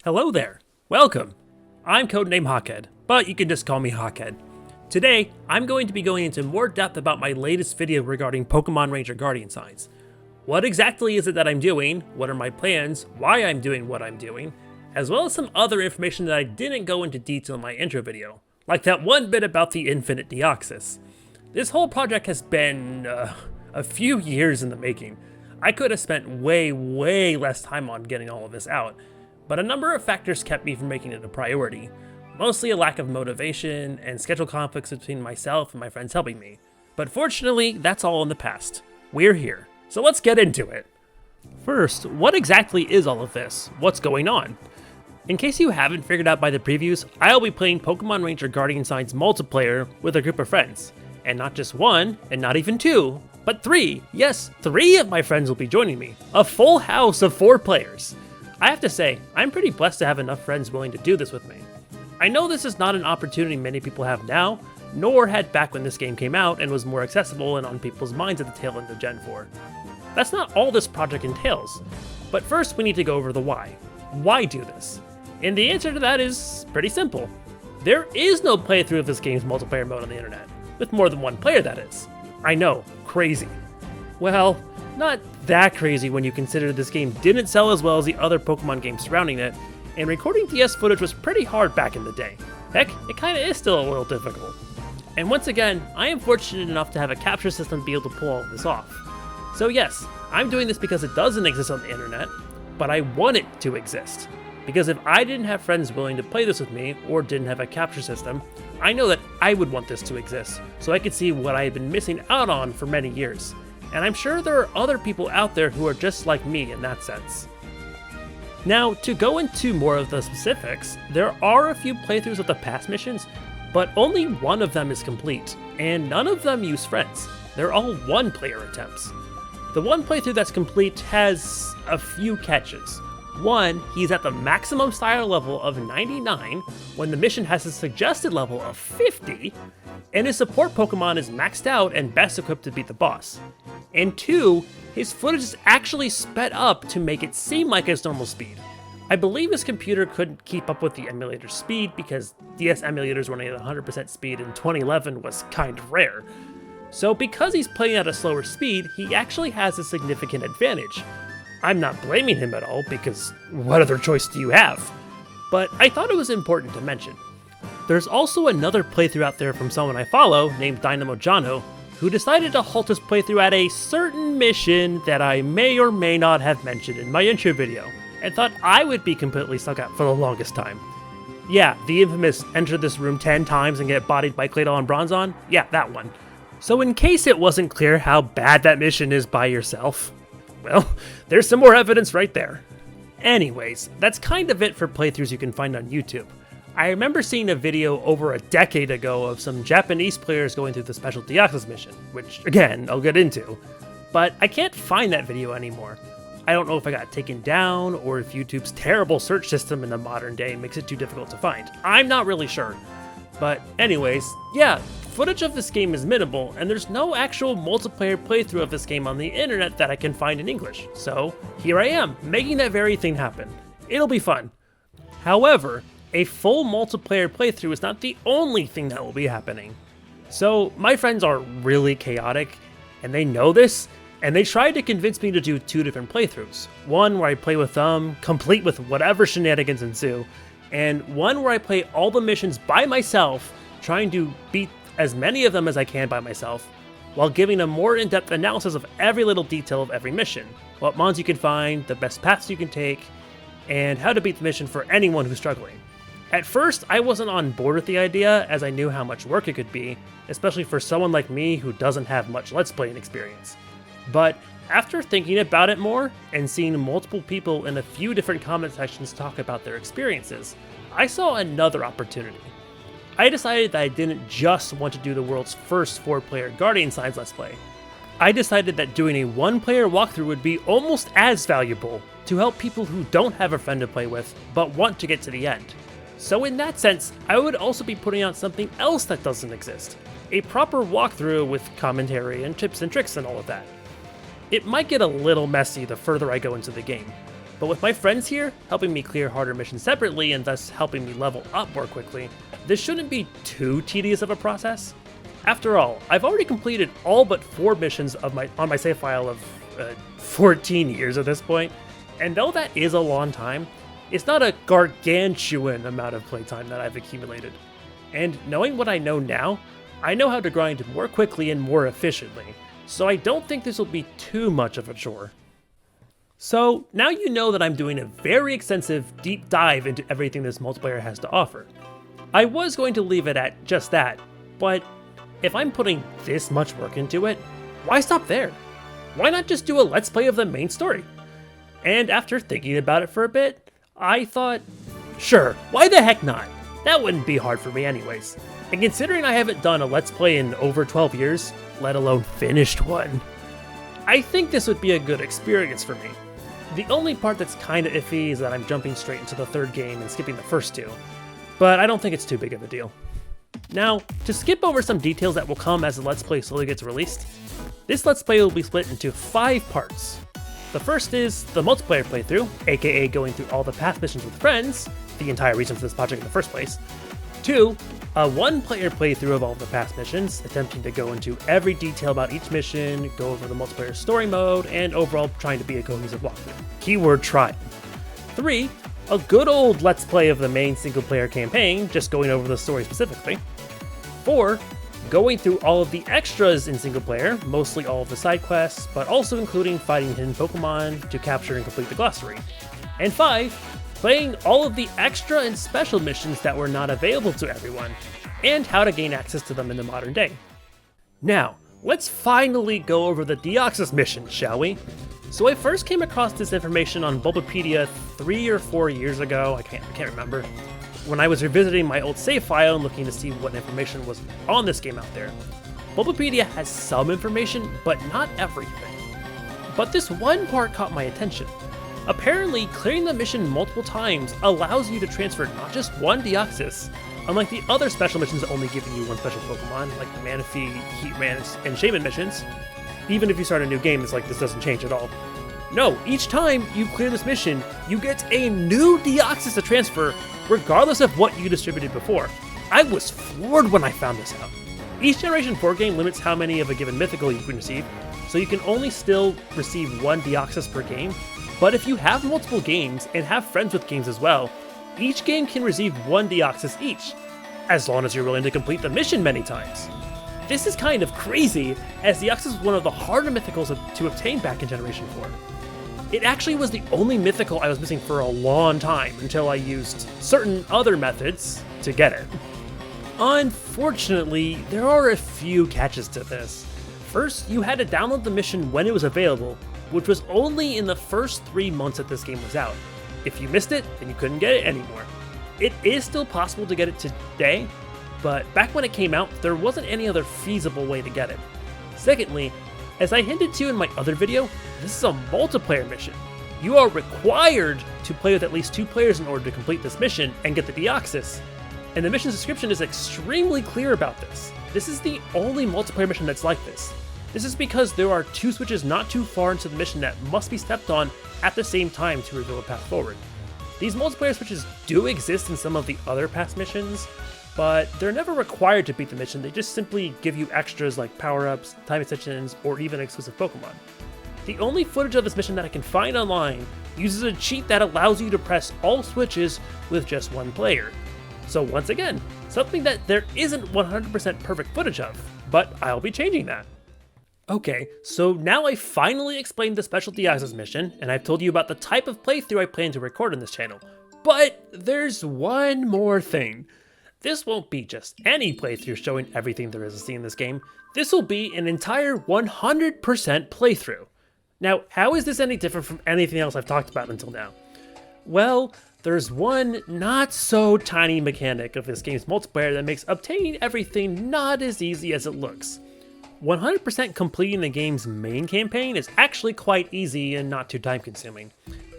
Hello there, welcome! I'm codename Hawkhead, but you can just call me Hawkhead. Today, I'm going to be going into more depth about my latest video regarding Pokemon Ranger Guardian Signs. What exactly is it that I'm doing, what are my plans, why I'm doing what I'm doing, as well as some other information that I didn't go into detail in my intro video, like that one bit about the infinite Deoxys. This whole project has been, a few years in the making. I could have spent way less time on getting all of this out, but a number of factors kept me from making it a priority. Mostly a lack of motivation and schedule conflicts between myself and my friends helping me. But fortunately, that's all in the past. We're here, so let's get into it. First, what exactly is all of this? What's going on? In case you haven't figured out by the previews, I'll be playing Pokemon Ranger Guardian Signs multiplayer with a group of friends. And not just one, and not even two, but three. Yes, 3 of my friends will be joining me. A full house of 4 players. I have to say, I'm pretty blessed to have enough friends willing to do this with me. I know this is not an opportunity many people have now, nor had back when this game came out and was more accessible and on people's minds at the tail end of Gen 4. That's not all this project entails, but first we need to go over the why. Why do this? And the answer to that is pretty simple. There is no playthrough of this game's multiplayer mode on the internet, with more than one player that is. I know, crazy. Well, not that crazy when you consider this game didn't sell as well as the other Pokemon games surrounding it, and recording DS footage was pretty hard back in the day. Heck, it kinda is still a little difficult. And once again, I am fortunate enough to have a capture system to be able to pull all of this off. So yes, I'm doing this because it doesn't exist on the internet, but I want it to exist. Because if I didn't have friends willing to play this with me, or didn't have a capture system, I know that I would want this to exist, so I could see what I had been missing out on for many years. And I'm sure there are other people out there who are just like me in that sense. Now, to go into more of the specifics, there are a few playthroughs of the past missions, but only one of them is complete, and none of them use friends. They're all one-player attempts. The one playthrough that's complete has a few catches. One, he's at the maximum style level of 99, when the mission has a suggested level of 50, and his support Pokemon is maxed out and best equipped to beat the boss. And 2, his footage is actually sped up to make it seem like his normal speed. I believe his computer couldn't keep up with the emulator's speed because DS emulators running at 100% speed in 2011 was kind of rare. So because he's playing at a slower speed, he actually has a significant advantage. I'm not blaming him at all, because what other choice do you have? But I thought it was important to mention. There's also another playthrough out there from someone I follow, named Dynamo Jono, who decided to halt his playthrough at a certain mission that I may or may not have mentioned in my intro video, and thought I would be completely stuck out for the longest time. Yeah, the infamous enter this room 10 times and get bodied by Claydol and Bronzong? Yeah, that one. So in case it wasn't clear how bad that mission is by yourself, well, there's some more evidence right there. Anyways, that's kind of it for playthroughs you can find on YouTube. I remember seeing a video over a decade ago of some Japanese players going through the special Deoxys mission, which again, I'll get into, but I can't find that video anymore. I don't know if I got taken down or if YouTube's terrible search system in the modern day makes it too difficult to find. I'm not really sure. But anyways, yeah, footage of this game is minimal, and there's no actual multiplayer playthrough of this game on the internet that I can find in English. So here I am, making that very thing happen. It'll be fun. However, a full multiplayer playthrough is not the only thing that will be happening. So my friends are really chaotic, and they know this, and they tried to convince me to do 2 different playthroughs. One where I play with them, complete with whatever shenanigans ensue, and one where I play all the missions by myself, trying to beat as many of them as I can by myself, while giving a more in-depth analysis of every little detail of every mission, what mons you can find, the best paths you can take, and how to beat the mission for anyone who's struggling. At first, I wasn't on board with the idea, as I knew how much work it could be, especially for someone like me who doesn't have much Let's Playing experience. But after thinking about it more, and seeing multiple people in a few different comment sections talk about their experiences, I saw another opportunity. I decided that I didn't just want to do the world's first 4-player Guardian Signs Let's Play. I decided that doing a 1-player walkthrough would be almost as valuable to help people who don't have a friend to play with, but want to get to the end. So in that sense, I would also be putting out something else that doesn't exist. A proper walkthrough with commentary and tips and tricks and all of that. It might get a little messy the further I go into the game. But with my friends here, helping me clear harder missions separately and thus helping me level up more quickly, this shouldn't be too tedious of a process. After all, I've already completed all but 4 missions on my save file of 14 years at this point, and though that is a long time, it's not a gargantuan amount of playtime that I've accumulated. And knowing what I know now, I know how to grind more quickly and more efficiently, so I don't think this will be too much of a chore. So now you know that I'm doing a very extensive deep dive into everything this multiplayer has to offer. I was going to leave it at just that, but if I'm putting this much work into it, why stop there? Why not just do a let's play of the main story? And after thinking about it for a bit, I thought, sure, why the heck not? That wouldn't be hard for me anyways. And considering I haven't done a let's play in over 12 years, let alone finished one, I think this would be a good experience for me. The only part that's kinda iffy is that I'm jumping straight into the 3rd game and skipping the first 2, but I don't think it's too big of a deal. Now, to skip over some details that will come as the Let's Play slowly gets released, this Let's Play will be split into 5 parts. The first is the multiplayer playthrough, aka going through all the past missions with friends, the entire reason for this project in the first place. 2, a 1-player playthrough of all the past missions, attempting to go into every detail about each mission, go over the multiplayer story mode, and overall trying to be a cohesive walkthrough. Keyword trying. 3, a good old let's play of the main single-player campaign, just going over the story specifically. 4, going through all of the extras in single-player, mostly all of the side quests, but also including fighting hidden Pokemon to capture and complete the glossary. And 5, playing all of the extra and special missions that were not available to everyone, and how to gain access to them in the modern day. Now, let's finally go over the Deoxys mission, shall we? So I first came across this information on Bulbapedia 3 or 4 years ago, I can't remember, when I was revisiting my old save file and looking to see what information was on this game out there. Bulbapedia has some information, but not everything. But this one part caught my attention. Apparently, clearing the mission multiple times allows you to transfer not just one Deoxys, unlike the other special missions only giving you one special Pokemon, like the Manaphy, Heatran, and Shaman missions. Even if you start a new game, it's like this doesn't change at all. No, each time you clear this mission, you get a new Deoxys to transfer, regardless of what you distributed before. I was floored when I found this out. Each Generation 4 game limits how many of a given mythical you can receive, so you can only still receive one Deoxys per game. But if you have multiple games, and have friends with games as well, each game can receive one Deoxys each, as long as you're willing to complete the mission many times. This is kind of crazy, as Deoxys was one of the harder mythicals to obtain back in Generation 4. It actually was the only mythical I was missing for a long time, until I used certain other methods to get it. Unfortunately, there are a few catches to this. First, you had to download the mission when it was available, which was only in the first 3 months that this game was out. If you missed it, then you couldn't get it anymore. It is still possible to get it today, but back when it came out, there wasn't any other feasible way to get it. Secondly, as I hinted to in my other video, this is a multiplayer mission. You are required to play with at least 2 players in order to complete this mission and get the Deoxys, and the mission's description is extremely clear about this. This is the only multiplayer mission that's like this. This is because there are 2 switches not too far into the mission that must be stepped on at the same time to reveal a path forward. These multiplayer switches do exist in some of the other past missions, but they're never required to beat the mission, they just simply give you extras like power-ups, time extensions, or even exclusive Pokemon. The only footage of this mission that I can find online uses a cheat that allows you to press all switches with just 1 player. So once again, something that there isn't 100% perfect footage of, but I'll be changing that. Okay, so now I finally explained the special Deoxys mission, and I've told you about the type of playthrough I plan to record on this channel. But there's one more thing. This won't be just any playthrough showing everything there is to see in this game. This will be an entire 100% playthrough. Now, how is this any different from anything else I've talked about until now? Well, there's one not so tiny mechanic of this game's multiplayer that makes obtaining everything not as easy as it looks. 100% completing the game's main campaign is actually quite easy and not too time consuming.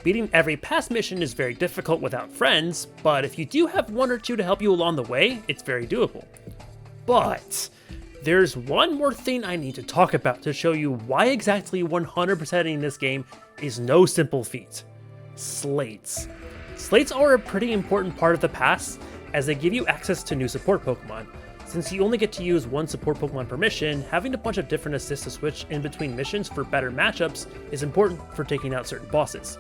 Beating every past mission is very difficult without friends, but if you do have 1 or 2 to help you along the way, it's very doable. But there's one more thing I need to talk about to show you why exactly 100%ing this game is no simple feat. Slates. Slates are a pretty important part of the pass, as they give you access to new support Pokemon. Since you only get to use one support Pokemon per mission, having a bunch of different assists to switch in between missions for better matchups is important for taking out certain bosses.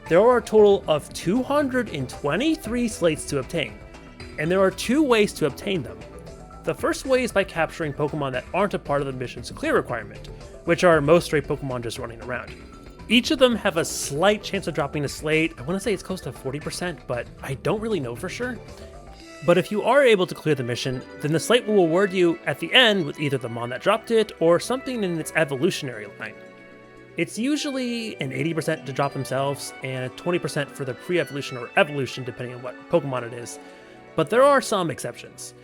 There are a total of 223 slates to obtain, and there are 2 ways to obtain them. The first way is by capturing Pokemon that aren't a part of the mission's clear requirement, which are most stray Pokemon just running around. Each of them have a slight chance of dropping a slate. I want to say it's close to 40%, but I don't really know for sure. But if you are able to clear the mission, then the slate will reward you at the end with either the Mon that dropped it or something in its evolutionary line. It's usually an 80% to drop themselves and a 20% for the pre-evolution or evolution depending on what Pokemon it is, but there are some exceptions.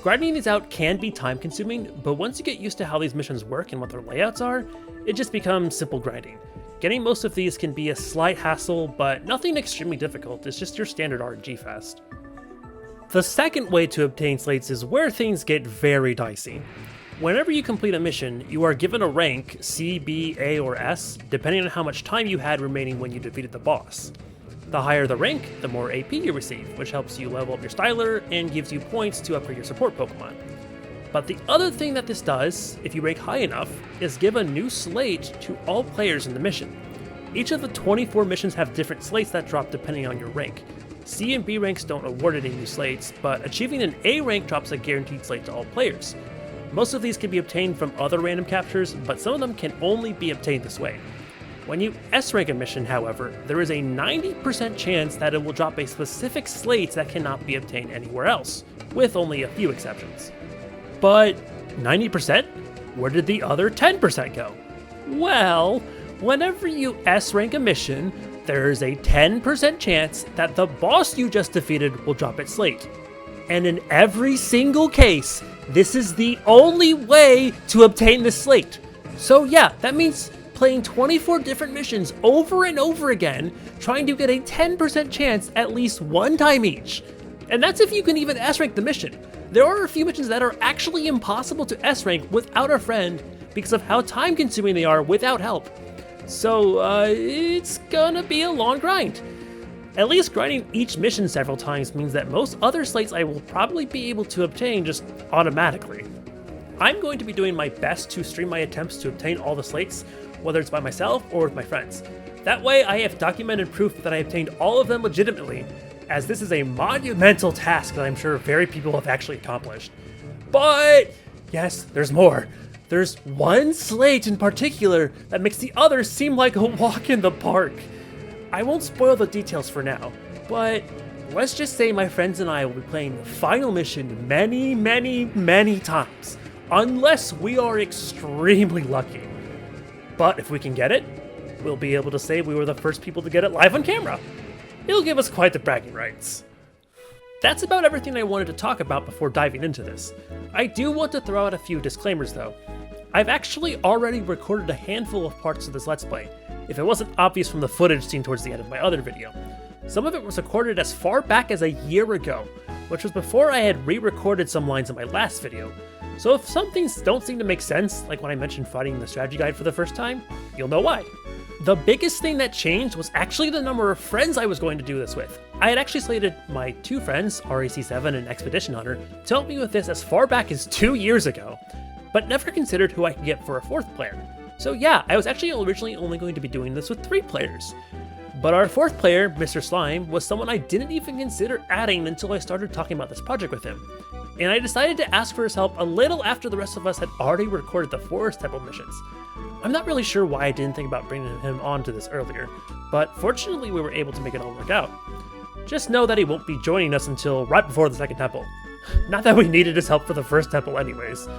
Grinding these out can be time consuming, but once you get used to how these missions work and what their layouts are, it just becomes simple grinding. Getting most of these can be a slight hassle, but nothing extremely difficult, it's just your standard RNG fast. The second way to obtain slates is where things get very dicey. Whenever you complete a mission, you are given a rank, C, B, A, or S, depending on how much time you had remaining when you defeated the boss. The higher the rank, the more AP you receive, which helps you level up your styler and gives you points to upgrade your support Pokemon. But the other thing that this does, if you rank high enough, is give a new slate to all players in the mission. Each of the 24 missions have different slates that drop depending on your rank. C and B ranks don't award any new slates, but achieving an A rank drops a guaranteed slate to all players. Most of these can be obtained from other random captures, but some of them can only be obtained this way. When you S rank a mission, however, there is a 90% chance that it will drop a specific slate that cannot be obtained anywhere else, with only a few exceptions. But 90%? Where did the other 10% go? Well, whenever you S rank a mission, there's a 10% chance that the boss you just defeated will drop its slate. And in every single case, this is the only way to obtain this slate. So yeah, that means playing 24 different missions over and over again, trying to get a 10% chance at least one time each. And that's if you can even S-rank the mission. There are a few missions that are actually impossible to S-rank without a friend because of how time-consuming they are without help. So, it's gonna be a long grind. At least grinding each mission several times means that most other slates I will probably be able to obtain just automatically. I'm going to be doing my best to stream my attempts to obtain all the slates, whether it's by myself or with my friends. That way I have documented proof that I obtained all of them legitimately, as this is a monumental task that I'm sure very people have actually accomplished. But yes, there's more. There's one slate in particular that makes the others seem like a walk in the park. I won't spoil the details for now, but let's just say my friends and I will be playing the final mission many times, unless we are extremely lucky. But if we can get it, we'll be able to say we were the first people to get it live on camera. It'll give us quite the bragging rights. That's about everything I wanted to talk about before diving into this. I do want to throw out a few disclaimers though. I've actually already recorded a handful of parts of this Let's Play, if it wasn't obvious from the footage seen towards the end of my other video. Some of it was recorded as far back as a year ago, which was before I had re-recorded some lines in my last video. So if some things don't seem to make sense, like when I mentioned fighting the strategy guide for the first time, you'll know why. The biggest thing that changed was actually the number of friends I was going to do this with. I had actually slated my 2 friends, RAC7 and Expedition Hunter, to help me with this as far back as 2 years ago, but never considered who I could get for a 4th player. So yeah, I was actually originally only going to be doing this with 3 players. But our 4th player, Mr. Slime, was someone I didn't even consider adding until I started talking about this project with him. And I decided to ask for his help a little after the rest of us had already recorded the Forest Temple missions. I'm not really sure why I didn't think about bringing him onto this earlier, but fortunately we were able to make it all work out. Just know that he won't be joining us until right before the 2nd temple. Not that we needed his help for the 1st temple anyways.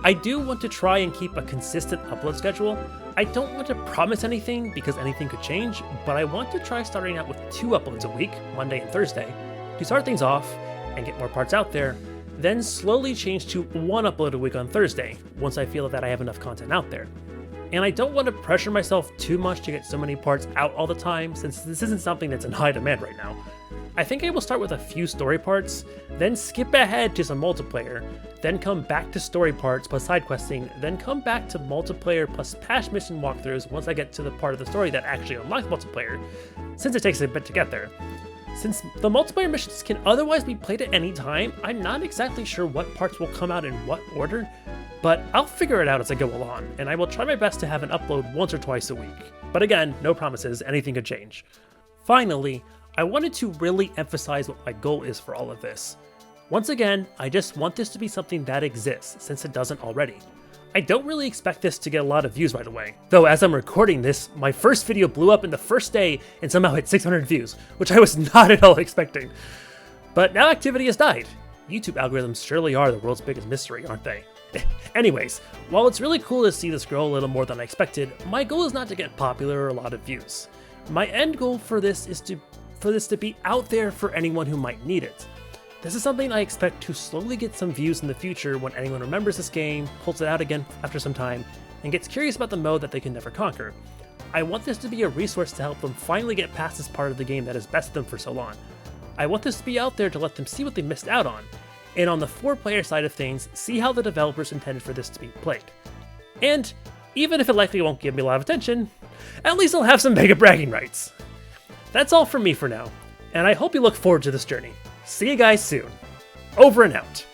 I do want to try and keep a consistent upload schedule. I don't want to promise anything because anything could change, but I want to try starting out with 2 uploads a week, Monday and Thursday, to start things off and get more parts out there, then slowly change to 1 upload a week on Thursday, once I feel that I have enough content out there. And I don't want to pressure myself too much to get so many parts out all the time, since this isn't something that's in high demand right now. I think I will start with a few story parts, then skip ahead to some multiplayer, then come back to story parts plus side questing, then come back to multiplayer plus past mission walkthroughs once I get to the part of the story that actually unlocks multiplayer, since it takes a bit to get there. Since the multiplayer missions can otherwise be played at any time, I'm not exactly sure what parts will come out in what order, but I'll figure it out as I go along, and I will try my best to have an upload once or twice a week. But again, no promises, anything could change. Finally, I wanted to really emphasize what my goal is for all of this. Once again, I just want this to be something that exists, since it doesn't already. I don't really expect this to get a lot of views right away, though as I'm recording this, my first video blew up in the first day and somehow hit 600 views, which I was not at all expecting. But now activity has died. YouTube algorithms surely are the world's biggest mystery, aren't they? Anyways, while it's really cool to see this grow a little more than I expected, my goal is not to get popular or a lot of views. My end goal for this is for this to be out there for anyone who might need it. This is something I expect to slowly get some views in the future when anyone remembers this game, pulls it out again after some time, and gets curious about the mode that they can never conquer. I want this to be a resource to help them finally get past this part of the game that has bested them for so long. I want this to be out there to let them see what they missed out on, and on the 4-player side of things, see how the developers intended for this to be played. And even if it likely won't give me a lot of attention, at least I'll have some mega bragging rights. That's all from me for now, and I hope you look forward to this journey. See you guys soon. Over and out.